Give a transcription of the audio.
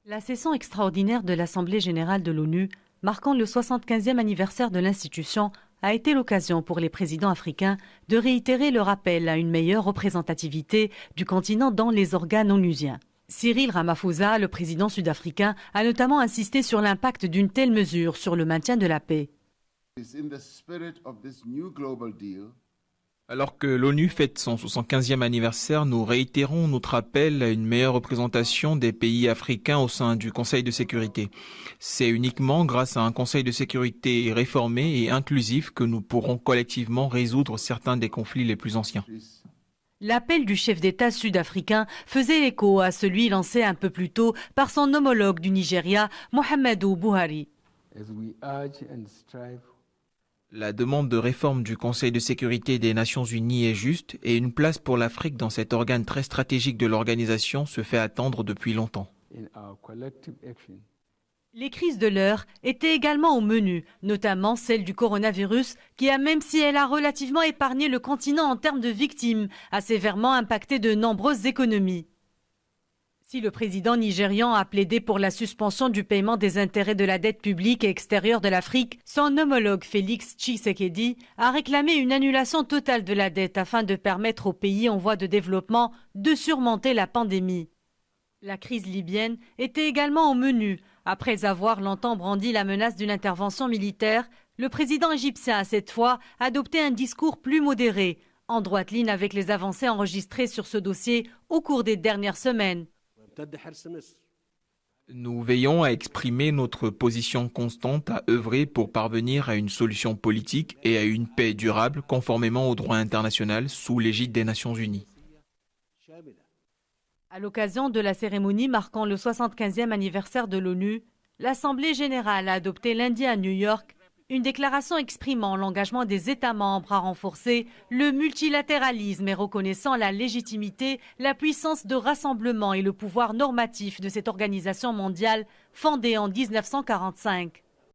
La session extraordinaire de l'Assemblée générale de l'ONU, marquant le 75e anniversaire de l'institution, a été l'occasion pour les présidents africains de réitérer leur appel à une meilleure représentativité du continent dans les organes onusiens. Cyril Ramaphosa, le président sud-africain, a notamment insisté sur l'impact d'une telle mesure sur le maintien de la paix. Alors que l'ONU fête son 75e anniversaire, nous réitérons notre appel à une meilleure représentation des pays africains au sein du Conseil de sécurité. C'est uniquement grâce à un Conseil de sécurité réformé et inclusif que nous pourrons collectivement résoudre certains des conflits les plus anciens. L'appel du chef d'État sud-africain faisait écho à celui lancé un peu plus tôt par son homologue du Nigeria, Muhammadu Buhari. La demande de réforme du Conseil de sécurité des Nations Unies est juste et une place pour l'Afrique dans cet organe très stratégique de l'organisation se fait attendre depuis longtemps. Les crises de l'heure étaient également au menu, notamment celle du coronavirus qui a, même si elle a relativement épargné le continent en termes de victimes, a sévèrement impacté de nombreuses économies. Si le président nigérian a plaidé pour la suspension du paiement des intérêts de la dette publique et extérieure de l'Afrique, son homologue Félix Tshisekedi a réclamé une annulation totale de la dette afin de permettre aux pays en voie de développement de surmonter la pandémie. La crise libyenne était également au menu. Après avoir longtemps brandi la menace d'une intervention militaire, le président égyptien a cette fois adopté un discours plus modéré, en droite ligne avec les avancées enregistrées sur ce dossier au cours des dernières semaines. Nous veillons à exprimer notre position constante à œuvrer pour parvenir à une solution politique et à une paix durable conformément au droit international sous l'égide des Nations Unies. À l'occasion de la cérémonie marquant le 75e anniversaire de l'ONU, l'Assemblée générale a adopté lundi à New York une déclaration exprimant l'engagement des États membres à renforcer le multilatéralisme et reconnaissant la légitimité, la puissance de rassemblement et le pouvoir normatif de cette organisation mondiale fondée en 1945.